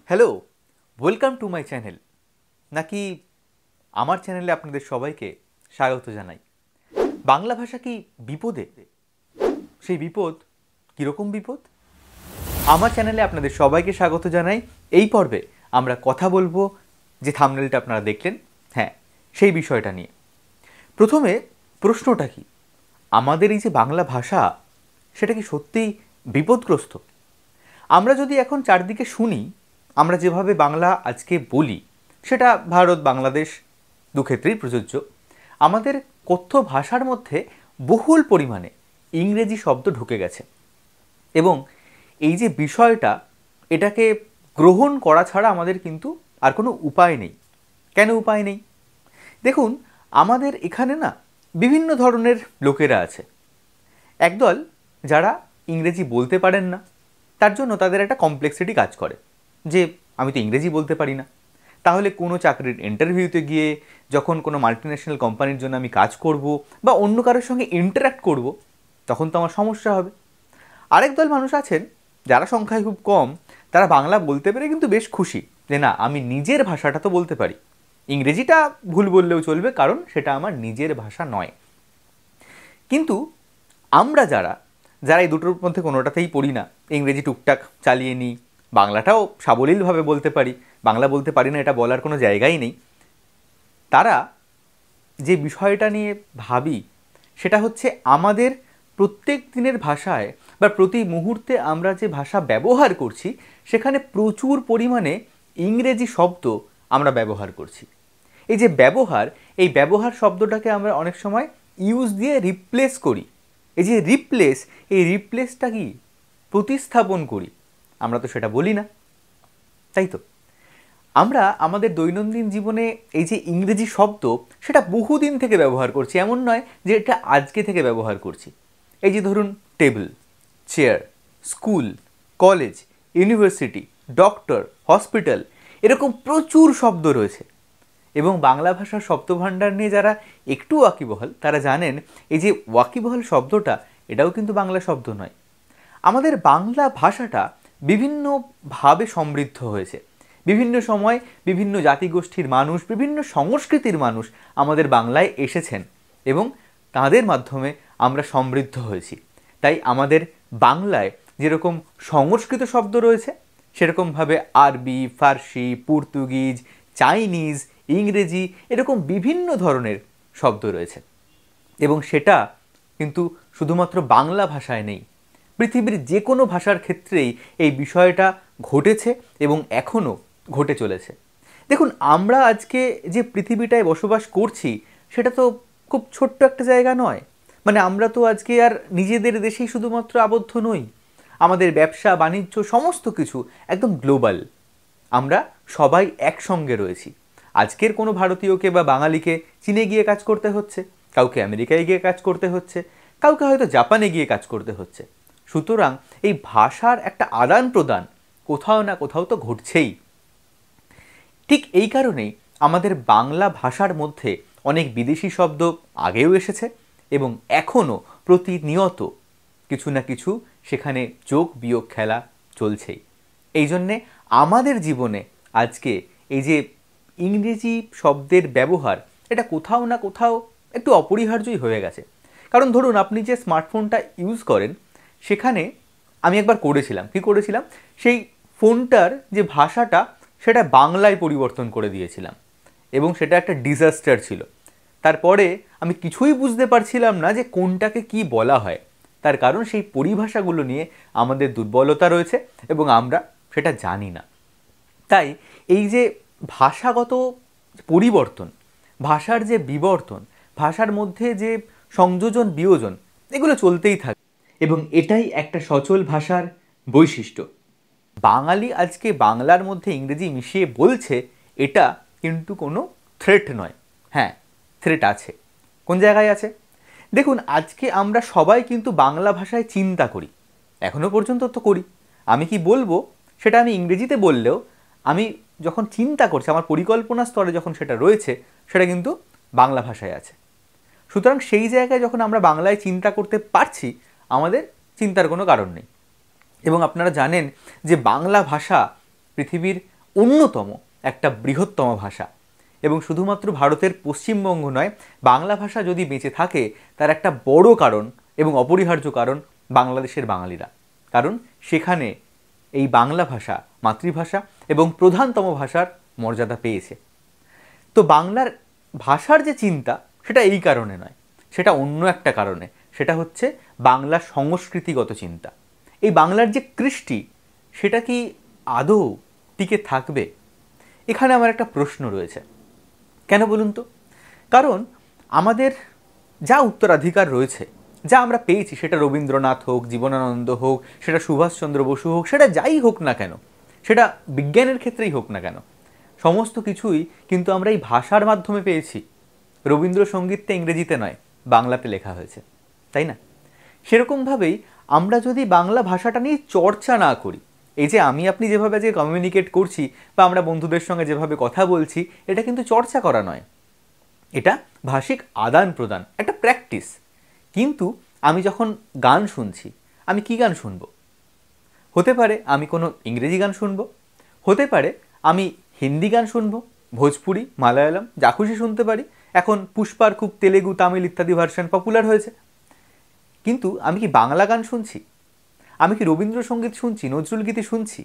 Hello, welcome to my channel. নাকি আমার চ্যানেলে আপনাদের সবাইকে স্বাগত জানাই। বাংলা ভাষা কি বিপদে? সেই বিপদ কীরকম বিপদ? আমার চ্যানেলে আপনাদের সবাইকে স্বাগত জানাই। এই পর্বে আমরা কথা বলবো যে থাম্বনেলটা আপনারা দেখলেন, হ্যাঁ, সেই বিষয়টা নিয়ে। প্রথমে প্রশ্নটা কি, আমাদের এই যে বাংলা ভাষা সেটা কি সত্যিই বিপদগ্রস্ত? আমরা যদি এখন চারদিকে শুনি, আমরা যেভাবে বাংলা আজকে বলি সেটা ভারত বাংলাদেশ দুক্ষেত্রেই প্রযোজ্য। আমাদের কথ্য ভাষার মধ্যে বহুল পরিমাণে ইংরেজি শব্দ ঢুকে গেছে এবং এই যে বিষয়টা, এটাকে গ্রহণ করা ছাড়া আমাদের কিন্তু আর কোনো উপায় নেই। কেন উপায় নেই? দেখুন, আমাদের এখানে না বিভিন্ন ধরনের লোকেরা আছে। একদল যারা ইংরেজি বলতে পারেন না, তার জন্য তাদের একটা কমপ্লেক্সিটি কাজ করে যে আমি তো ইংরেজি বলতে পারি না, তাহলে কোনো চাকরির ইন্টারভিউতে গিয়ে যখন কোনো মাল্টিন্যাশনাল কোম্পানির জন্য আমি কাজ করব বা অন্য কারোর সঙ্গে ইন্টারাক্ট করব, তখন তো আমার সমস্যা হবে। আরেক দল মানুষ আছেন যারা সংখ্যায় খুব কম, তারা বাংলা বলতে পেরে কিন্তু বেশ খুশি যে না, আমি নিজের ভাষাটা তো বলতে পারি। ইংরেজিটা ভুল বললেও চলবে, কারণ সেটা আমার নিজের ভাষা নয়। কিন্তু আমরা যারা যারা এই দুটোর মধ্যে কোনোটাতেই পড়ি না, ইংরেজি টুকটাক চালিয়ে নিই, বাংলাটাও সাবলীলভাবে বলতে পারি, বাংলা বলতে পারি না এটা বলার কোনো জায়গাই নেই, তারা যে বিষয়টা নিয়ে ভাবি সেটা হচ্ছে আমাদের প্রত্যেক দিনের ভাষায় বা প্রতি মুহূর্তে আমরা যে ভাষা ব্যবহার করছি সেখানে প্রচুর পরিমাণে ইংরেজি শব্দ আমরা ব্যবহার করছি। এই যে ব্যবহার, এই ব্যবহার শব্দটাকে আমরা অনেক সময় ইউজ দিয়ে রিপ্লেস করি। এই যে রিপ্লেস, এই রিপ্লেসটা কি প্রতিস্থাপন করি, আমরা তো সেটা বলি না, তাই তো? আমরা আমাদের দৈনন্দিন জীবনে এই যে ইংরেজি শব্দ সেটা বহুদিন থেকে ব্যবহার করছি, এমন নয় যে এটা আজকে থেকে ব্যবহার করছি। এই যে ধরুন table, chair, school, college, university, doctor, hospital, এরকম প্রচুর শব্দ রয়েছে। এবং বাংলা ভাষার শব্দভাণ্ডার নিয়ে যারা একটু ওয়াকিবহাল তারা জানেন এই যে ওয়াকিবহাল শব্দটা, এটাও কিন্তু বাংলা শব্দ নয়। আমাদের বাংলা ভাষাটা বিভিন্নভাবে সমৃদ্ধ হয়েছে। বিভিন্ন সময় বিভিন্ন জাতিগোষ্ঠীর মানুষ, বিভিন্ন সংস্কৃতির মানুষ আমাদের বাংলায় এসেছেন এবং তাদের মাধ্যমে আমরা সমৃদ্ধ হয়েছি। তাই আমাদের বাংলায় যেরকম সংস্কৃত শব্দ রয়েছে, সেরকমভাবে আরবি, ফার্সি, পর্তুগিজ, চাইনিজ, ইংরেজি, এরকম বিভিন্ন ধরনের শব্দ রয়েছে। এবং সেটা কিন্তু শুধুমাত্র বাংলা ভাষায় নেই, পৃথিবীর যে কোনো ভাষার ক্ষেত্রেই এই বিষয়টা ঘটেছে এবং এখনও ঘটে চলেছে। দেখুন, আমরা আজকে যে পৃথিবীটায় বসবাস করছি সেটা তো খুব ছোট্ট একটা জায়গা নয়। মানে আমরা তো আজকে আর নিজেদের দেশেই শুধুমাত্র আবদ্ধ নই, আমাদের ব্যবসা বাণিজ্য সমস্ত কিছু একদম গ্লোবাল। আমরা সবাই একসঙ্গে রয়েছি। আজকের কোনো ভারতীয়কে বা বাঙালিকে চীনে গিয়ে কাজ করতে হচ্ছে, কাউকে আমেরিকায় গিয়ে কাজ করতে হচ্ছে, কাউকে হয়তো জাপানে গিয়ে কাজ করতে হচ্ছে। সুতরাং এই ভাষার একটা আদান প্রদান কোথাও না কোথাও তো ঘটছেই। ঠিক এই কারণেই আমাদের বাংলা ভাষার মধ্যে অনেক বিদেশি শব্দ আগেও এসেছে এবং এখনও প্রতিনিয়ত কিছু না কিছু সেখানে যোগ বিয়োগ খেলা চলছেই। এই জন্যে আমাদের জীবনে আজকে এই যে ইংরেজি শব্দের ব্যবহার, এটা কোথাও না কোথাও একটু অপরিহার্যই হয়ে গেছে। কারণ ধরুন, আপনি যে স্মার্টফোনটা ইউজ করেন সেখানে আমি একবার করেছিলাম, কি করেছিলাম, সেই ফোনটার যে ভাষাটা সেটা বাংলায় পরিবর্তন করে দিয়েছিলাম এবং সেটা একটা ডিজাস্টার ছিল। তারপরে আমি কিছুই বুঝতে পারছিলাম না যে কোনটাকে কি বলা হয়, তার কারণ সেই পরিভাষাগুলো নিয়ে আমাদের দুর্বলতা রয়েছে এবং আমরা সেটা জানি না। তাই এই যে ভাষাগত পরিবর্তন, ভাষার যে বিবর্তন, ভাষার মধ্যে যে সংযোজন বিয়োজন, এগুলো চলতেই থাকে এবং এটাই একটা সচল ভাষার বৈশিষ্ট্য। বাঙালি আজকে বাংলার মধ্যে ইংরেজি মিশিয়ে বলছে, এটা কিন্তু কোনো থ্রেট নয়। হ্যাঁ, থ্রেট আছে। কোন জায়গায় আছে? দেখুন, আজকে আমরা সবাই কিন্তু বাংলা ভাষায় চিন্তা করি, এখনও পর্যন্ত তো করি। আমি কি বলবো সেটা আমি ইংরেজিতে বললেও আমি যখন চিন্তা করছি, আমার পরিকল্পনা স্তরে যখন সেটা রয়েছে, সেটা কিন্তু বাংলা ভাষায় আছে। সুতরাং সেই জায়গায় যখন আমরা বাংলায় চিন্তা করতে পারছি, আমাদের চিন্তার কোনো কারণ নেই। এবং আপনারা জানেন যে বাংলা ভাষা পৃথিবীর অন্যতম একটা বৃহত্তম ভাষা, এবং শুধুমাত্র ভারতের পশ্চিমবঙ্গ নয়, বাংলা ভাষা যদি বেঁচে থাকে তার একটা বড় কারণ এবং অপরিহার্য কারণ বাংলাদেশের বাঙালিরা। কারণ সেখানে এই বাংলা ভাষা মাতৃভাষা এবং প্রধানতম ভাষার মর্যাদা পেয়েছে। তো বাংলার ভাষার যে চিন্তা সেটা এই কারণে নয়, সেটা অন্য একটা কারণে। সেটা হচ্ছে বাংলার সংস্কৃতিগত চিন্তা। এই বাংলার যে কৃষ্টি সেটা কি আদৌ টিকে থাকবে? এখানে আমার একটা প্রশ্ন রয়েছে। কেন বলুন তো? কারণ আমাদের যা উত্তরাধিকার রয়েছে, যা আমরা পেয়েছি, সেটা রবীন্দ্রনাথ হোক, জীবনানন্দ হোক, সেটা সুভাষচন্দ্র বসু হোক, সেটা যাই হোক না কেন, সেটা বিজ্ঞানের ক্ষেত্রেই হোক না কেন, সমস্ত কিছুই কিন্তু আমরা এই ভাষার মাধ্যমে পেয়েছি। রবীন্দ্রসঙ্গীতটা ইংরেজিতে নয়, বাংলাতে লেখা হয়েছে, তাই না? সেরকমভাবেই আমরা যদি বাংলা ভাষাটা নিয়ে চর্চা না করি, এই যে আমি আপনি যেভাবে আজকে কমিউনিকেট করছি বা আমরা বন্ধুদের সঙ্গে যেভাবে কথা বলছি, এটা কিন্তু চর্চা করা নয়, এটা ভাষিক আদান প্রদান, একটা প্র্যাকটিস। কিন্তু আমি যখন গান শুনছি, আমি কি গান শুনবো? হতে পারে আমি কোনো ইংরেজি গান শুনবো, হতে পারে আমি হিন্দি গান শুনবো, ভোজপুরি, মালায়ালাম, যা খুশি শুনতে পারি। এখন পুষ্পার খুব তেলেগু, তামিল ইত্যাদি ভার্সন পপুলার হয়েছে। কিন্তু আমি কি বাংলা গান শুনছি? আমি কি রবীন্দ্রসঙ্গীত শুনছি, নজরুলগীতি শুনছি?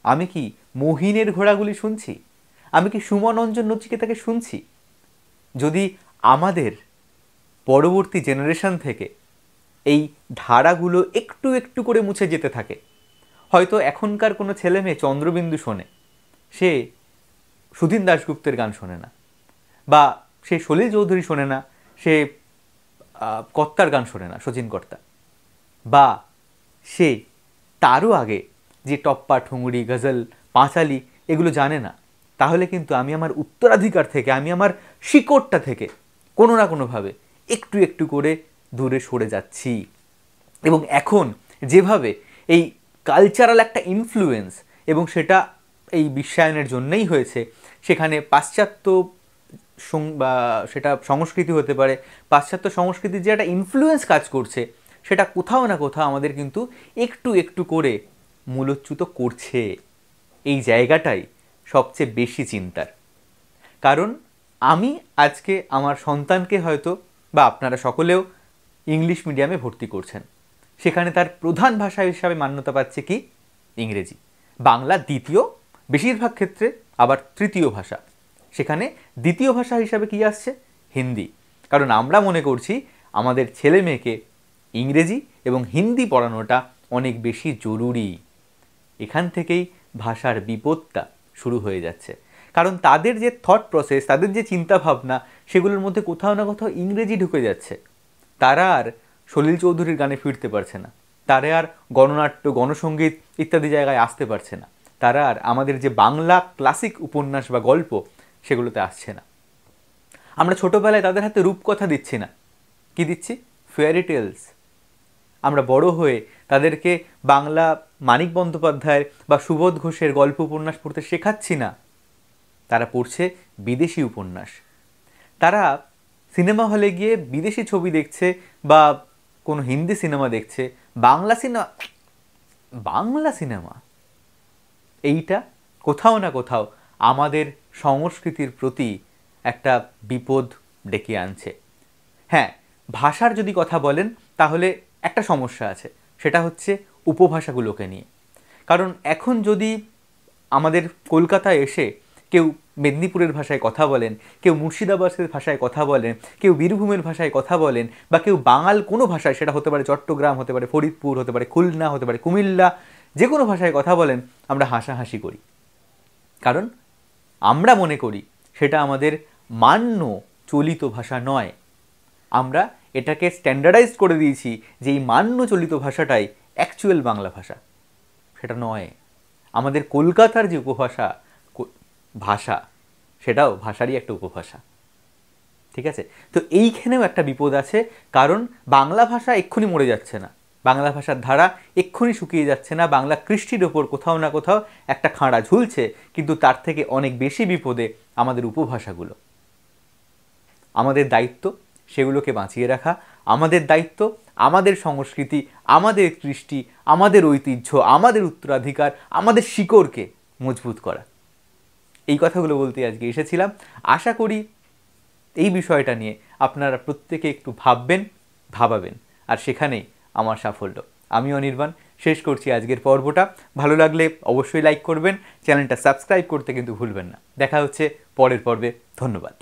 আমি কি মহিনের ঘোড়াগুলি শুনছি? আমি কি সুমন অঞ্জন নচিকেতাকে শুনছি? যদি আমাদের পরবর্তী জেনারেশন থেকে এই ধারাগুলো একটু একটু করে মুছে যেতে থাকে, হয়তো এখনকার কোনো ছেলে মেয়ে চন্দ্রবিন্দু শোনে, সে সুধীন দাশগুপ্তের গান শোনে না, বা সে সলিল চৌধুরী শোনে না, সে কর্তার গান শোনে না, শচীন কর্তা, বা সে তারও আগে যে টপ্পা, ঠুংরি, গজল, পাঁচালি এগুলো জানে না। তাহলে কিন্তু আমি আমার উত্তরাধিকার থেকে, আমি আমার শিকড়টা থেকে কোনো না কোনোভাবে একটু একটু করে দূরে সরে যাচ্ছি। এবং এখন যেভাবে এই কালচারাল একটা ইনফ্লুয়েন্স, এবং সেটা এই বিশ্বায়নের জন্যই হয়েছে, সেখানে পাশ্চাত্য বা সেটা সংস্কৃতি হতে পারে, পাশ্চাত্য সংস্কৃতির যে একটা ইনফ্লুয়েন্স কাজ করছে, সেটা কোথাও না কোথাও আমাদের কিন্তু একটু একটু করে মূলচ্যুত করছে। এই জায়গাটাই সবচেয়ে বেশি চিন্তার। কারণ আমি আজকে আমার সন্তানকে হয়তো, বা আপনারা সকলেও ইংলিশ মিডিয়ামে ভর্তি করছেন, সেখানে তার প্রধান ভাষা হিসাবে মান্যতা পাচ্ছে কি? ইংরেজি। বাংলা দ্বিতীয়, বেশিরভাগ ক্ষেত্রে আবার তৃতীয় ভাষা। সেখানে দ্বিতীয় ভাষা হিসাবে কি আসছে? হিন্দি। কারণ আমরা মনে করছি আমাদের ছেলে মেয়েকে ইংরেজি এবং হিন্দি পড়ানোটা অনেক বেশি জরুরি। এখান থেকেই ভাষার বিপদটা শুরু হয়ে যাচ্ছে। কারণ তাদের যে থট প্রসেস, তাদের যে চিন্তাভাবনা, সেগুলোর মধ্যে কোথাও না কোথাও ইংরেজি ঢুকে যাচ্ছে। তারা আর সলিল চৌধুরীর গানে ফিরতে পারছে না, তারা আর গণনাট্য, গণসঙ্গীত ইত্যাদি জায়গায় আসতে পারছে না, তারা আর আমাদের যে বাংলা ক্লাসিক উপন্যাস বা গল্প সেগুলোতে আসছে না। আমরা ছোটোবেলায় তাদের হাতে রূপকথা দিচ্ছি না, কি দিচ্ছি? Fairy tales. আমরা বড় হয়ে তাদেরকে বাংলা মানিক বন্দ্যোপাধ্যায়ের বা সুবোধ ঘোষের গল্প উপন্যাস পড়তে শেখাচ্ছি না, তারা পড়ছে বিদেশি উপন্যাস। তারা সিনেমা হলে গিয়ে বিদেশি ছবি দেখছে বা কোনো হিন্দি সিনেমা দেখছে, বাংলা সিনেমা এইটা কোথাও না কোথাও আমাদের সংস্কৃতির প্রতি একটা বিপদ ডেকে আনছে। হ্যাঁ, ভাষার যদি কথা বলেন তাহলে একটা সমস্যা আছে, সেটা হচ্ছে উপভাষাগুলোকে নিয়ে। কারণ এখন যদি আমাদের কলকাতায় এসে কেউ মেদিনীপুরের ভাষায় কথা বলেন, কেউ মুর্শিদাবাদের ভাষায় কথা বলেন, কেউ বীরভূমের ভাষায় কথা বলেন, বা কেউ বাঙাল কোনো ভাষায়, সেটা হতে পারে চট্টগ্রাম, হতে পারে ফরিদপুর, হতে পারে খুলনা, হতে পারে কুমিল্লা, যে কোনো ভাষায় কথা বলেন, আমরা হাসাহাসি করি। কারণ আমরা মনে করি সেটা আমাদের মান্য চলিত ভাষা নয়। আমরা এটাকে স্ট্যান্ডার্ডাইজ করে দিয়েছি যে এই মান্য চলিত ভাষাটাই অ্যাকচুয়াল বাংলা ভাষা। সেটা নয়। আমাদের কলকাতার যে উপভাষা ভাষা, সেটাও ভাষারই একটা উপভাষা। ঠিক আছে? তো এইখানেও একটা বিপদ আছে। কারণ বাংলা ভাষা এক্ষুনি মরে যাচ্ছে না, বাংলা ভাষার ধারা এক্ষুনি শুকিয়ে যাচ্ছে না, বাংলা কৃষ্টির ওপর কোথাও না কোথাও একটা খাঁড়া ঝুলছে। কিন্তু তার থেকে অনেক বেশি বিপদে আমাদের উপভাষাগুলো। আমাদের দায়িত্ব সেগুলোকে বাঁচিয়ে রাখা, আমাদের দায়িত্ব আমাদের সংস্কৃতি, আমাদের কৃষ্টি, আমাদের ঐতিহ্য, আমাদের উত্তরাধিকার, আমাদের শিকড়কে মজবুত করা। এই কথাগুলো বলতে আজকে এসেছিলাম। আশা করি এই বিষয়টা নিয়ে আপনারা প্রত্যেকে একটু ভাবাবেন, আর সেখানেই আমার সাফল্য। আমি অনির্বাণ, শেষ করছি আজকের পর্বটা। ভালো লাগলে অবশ্যই লাইক করবেন, চ্যানেলটা সাবস্ক্রাইব করতে কিন্তু ভুলবেন না। দেখা হচ্ছে পরের পর্বে। ধন্যবাদ।